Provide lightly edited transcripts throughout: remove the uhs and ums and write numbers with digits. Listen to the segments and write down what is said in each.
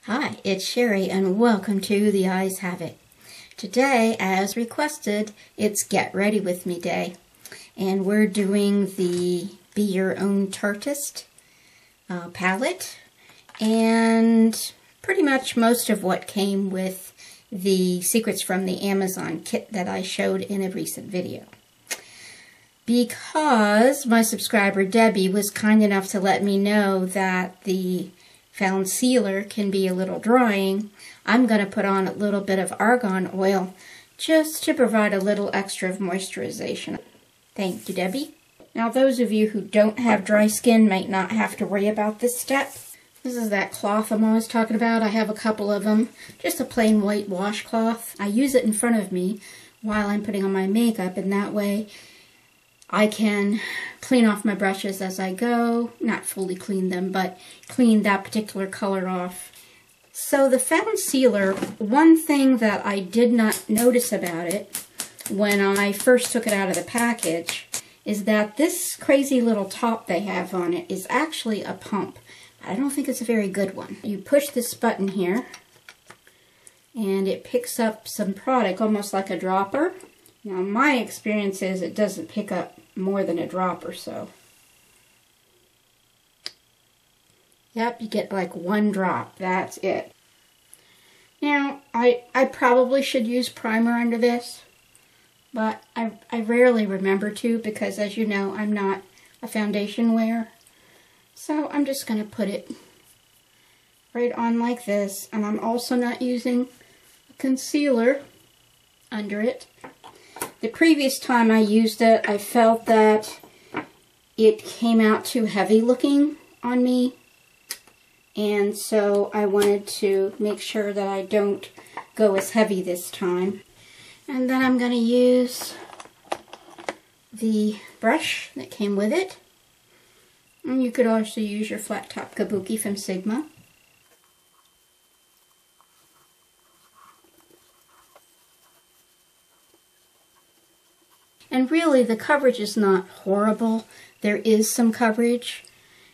Hi, it's Sherry and welcome to The Eyes Have It. Today, as requested, it's Get Ready With Me Day. And we're doing the Be Your Own Tarte-ist palette. And pretty much most of what came with the Secrets from the Amazon kit that I showed in a recent video. Because my subscriber Debbie was kind enough to let me know that the found sealer can be a little drying, I'm going to put on a little bit of argan oil just to provide a little extra of moisturization. Thank you, Debbie. Now, those of you who don't have dry skin might not have to worry about this step. This is that cloth I'm always talking about. I have a couple of them. Just a plain white washcloth. I use it in front of me while I'm putting on my makeup, and that way I can clean off my brushes as I go. Not fully clean them, but clean that particular color off. So the found sealer, one thing that I did not notice about it when I first took it out of the package is that this crazy little top they have on it is actually a pump. I don't think it's a very good one. You push this button here and it picks up some product almost like a dropper. Now my experience is it doesn't pick up more than a drop or so. Yep, you get like one drop. That's it. Now, I probably should use primer under this, but I rarely remember to because, as you know, I'm not a foundation wearer. So I'm just going to put it right on like this, and I'm also not using a concealer under it. The previous time I used it, I felt that it came out too heavy looking on me. And so I wanted to make sure that I don't go as heavy this time. And then I'm going to use the brush that came with it. And you could also use your flat top kabuki from Sigma. And really, the coverage is not horrible. There is some coverage.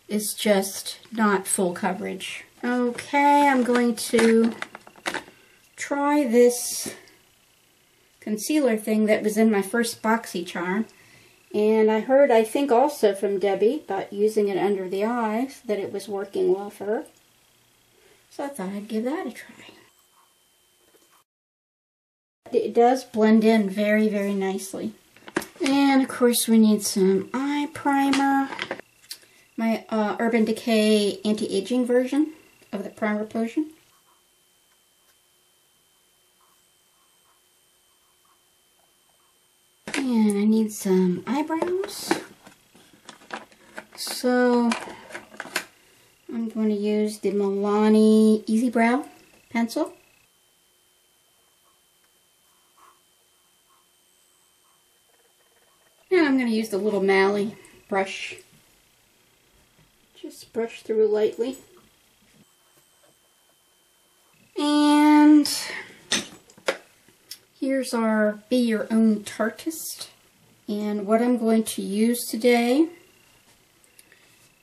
It's just not full coverage. Okay, I'm going to try this concealer thing that was in my first BoxyCharm. And I heard, I think also from Debbie, about using it under the eyes, that it was working well for her. So I thought I'd give that a try. It does blend in very, very nicely. And of course we need some eye primer. My Urban Decay anti-aging version of the primer potion. And I need some eyebrows. So I'm going to use the Milani Easy Brow pencil. And I'm going to use the little Mally brush. Just brush through lightly. And here's our Be Your Own Tarte-ist. And what I'm going to use today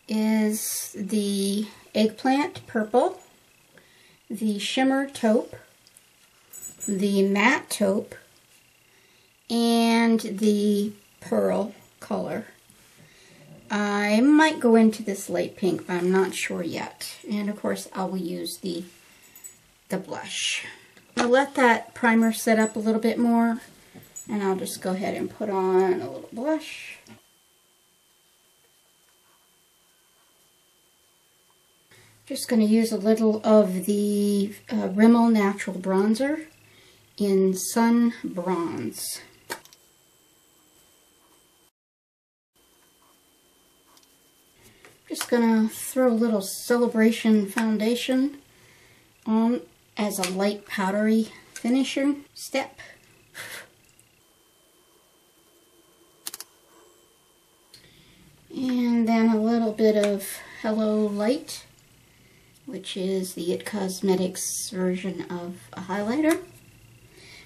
is the Eggplant Purple, the Shimmer Taupe, the Matte Taupe, and the Pearl color. I might go into this light pink, but I'm not sure yet. And of course, I will use the blush. I'll let that primer set up a little bit more, and I'll just go ahead and put on a little blush. Just going to use a little of the Rimmel Natural Bronzer in Sun Bronze. Just gonna throw a little Celebration foundation on as a light powdery finisher step. And then a little bit of Hello Light, which is the IT Cosmetics version of a highlighter.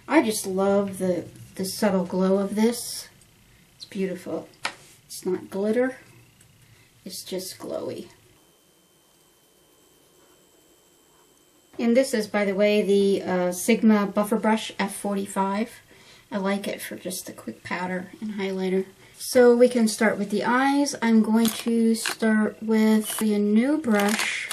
I just love the subtle glow of this. It's beautiful. It's not glitter. It's just glowy. And this is, by the way, the Sigma Buffer Brush F45. I like it for just a quick powder and highlighter. So we can start with the eyes. I'm going to start with a new brush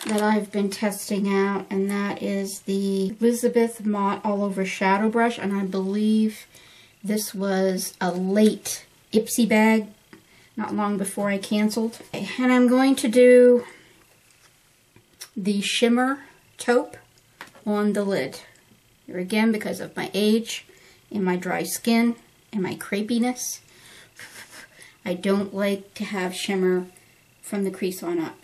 that I've been testing out, and that is the Elizabeth Mott All Over Shadow Brush, and I believe this was a late Ipsy bag, not long before I canceled. And I'm going to do the shimmer taupe on the lid. Here again, because of my age and my dry skin and my crepiness, I don't like to have shimmer from the crease on up.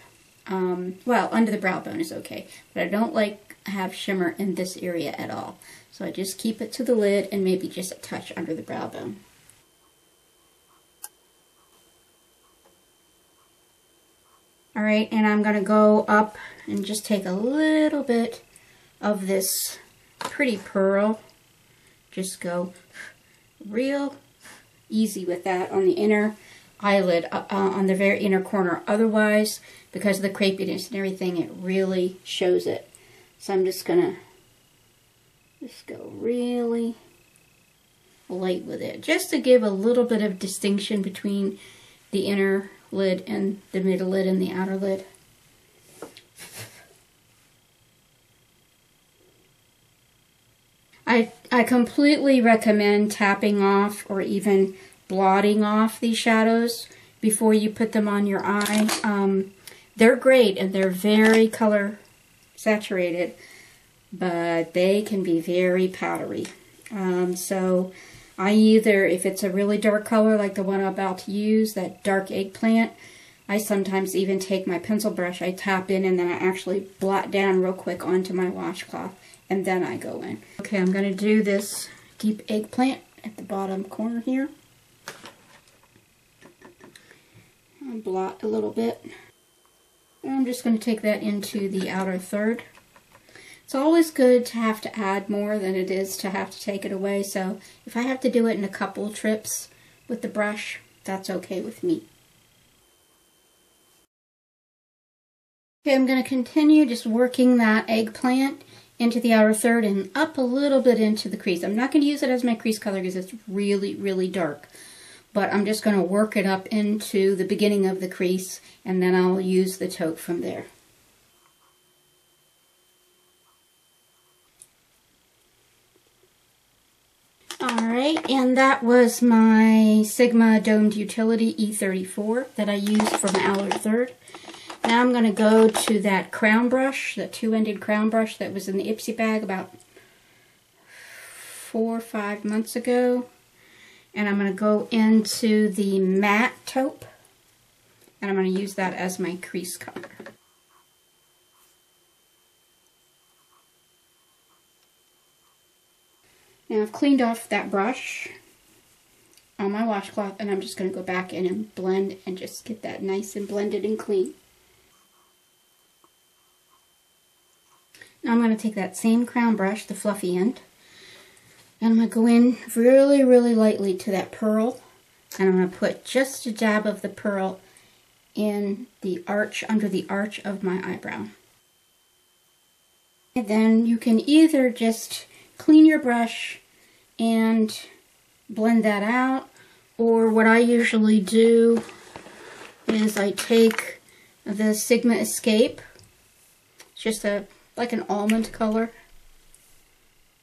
Well, under the brow bone is okay, but I don't like to have shimmer in this area at all. So I just keep it to the lid and maybe just a touch under the brow bone. Alright, and I'm going to go up and just take a little bit of this pretty pearl. Just go real easy with that on the inner eyelid, on the very inner corner. Otherwise, because of the crepiness and everything, it really shows it. So I'm just going to just go really light with it, just to give a little bit of distinction between the inner lid and the middle lid and the outer lid. I completely recommend tapping off or even blotting off these shadows before you put them on your eye. They're great and they're very color saturated, but they can be very powdery. So I either, if it's a really dark color like the one I'm about to use, that dark eggplant, I sometimes even take my pencil brush, I tap in, and then I actually blot down real quick onto my washcloth, and then I go in. Okay, I'm going to do this deep eggplant at the bottom corner here. I'll blot a little bit. And I'm just going to take that into the outer third. It's always good to have to add more than it is to have to take it away, so if I have to do it in a couple trips with the brush, that's okay with me. Okay, I'm going to continue just working that eggplant into the outer third and up a little bit into the crease. I'm not going to use it as my crease color because it's really, really dark, but I'm just going to work it up into the beginning of the crease, and then I'll use the taupe from there. Alright, and that was my Sigma Domed Utility E34 that I used for my outer third. Now I'm going to go to that crown brush, that two-ended crown brush that was in the Ipsy bag about 4 or 5 months ago. And I'm going to go into the matte taupe, and I'm going to use that as my crease color. Now I've cleaned off that brush on my washcloth, and I'm just going to go back in and blend and just get that nice and blended and clean. Now I'm going to take that same crown brush, the fluffy end, and I'm going to go in really, really lightly to that pearl, and I'm going to put just a dab of the pearl in the arch, under the arch of my eyebrow. And then you can either just clean your brush and blend that out, or what I usually do is I take the Sigma Escape. It's just like an almond color,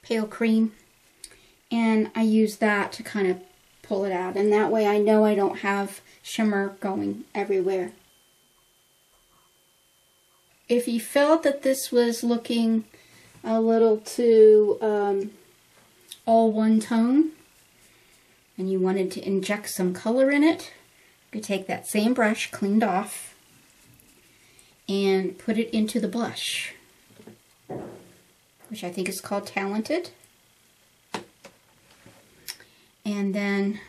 pale cream, and I use that to kind of pull it out, and that way I know I don't have shimmer going everywhere. If you felt that this was looking a little too all one tone and you wanted to inject some color in it, you could take that same brush cleaned off and put it into the blush, which I think is called Talented. And then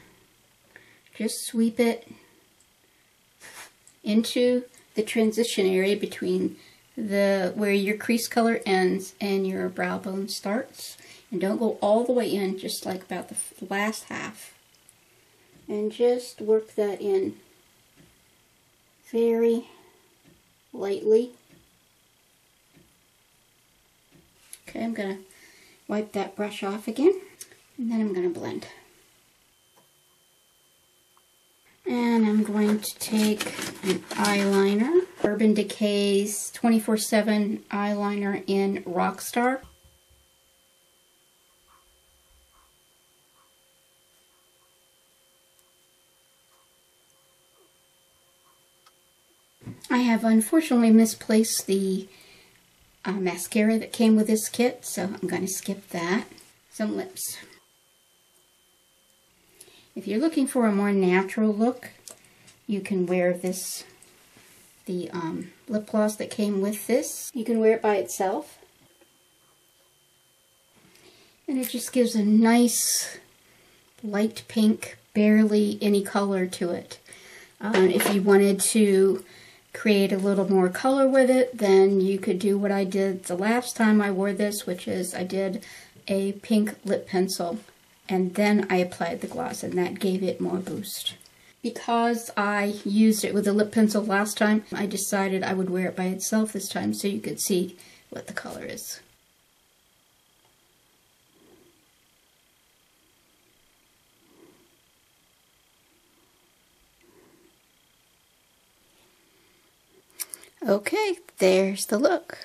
just sweep it into the transition area between where your crease color ends and your brow bone starts. And don't go all the way in, just like about the last half. And just work that in very lightly. Okay, I'm going to wipe that brush off again, and then I'm going to blend. And I'm going to take an eyeliner, Urban Decay's 24/7 eyeliner in Rockstar. I have unfortunately misplaced the mascara that came with this kit, so I'm going to skip that. Some lips. If you're looking for a more natural look, you can wear this, the lip gloss that came with this. You can wear it by itself. And it just gives a nice light pink, barely any color to it. If you wanted to create a little more color with it, then you could do what I did the last time I wore this, which is I did a pink lip pencil and then I applied the gloss, and that gave it more boost. Because I used it with a lip pencil last time, I decided I would wear it by itself this time so you could see what the color is. Okay, there's the look.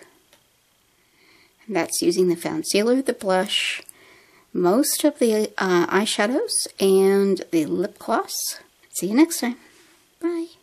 And that's using the concealer, the blush, most of the eyeshadows, and the lip gloss. See you next time. Bye.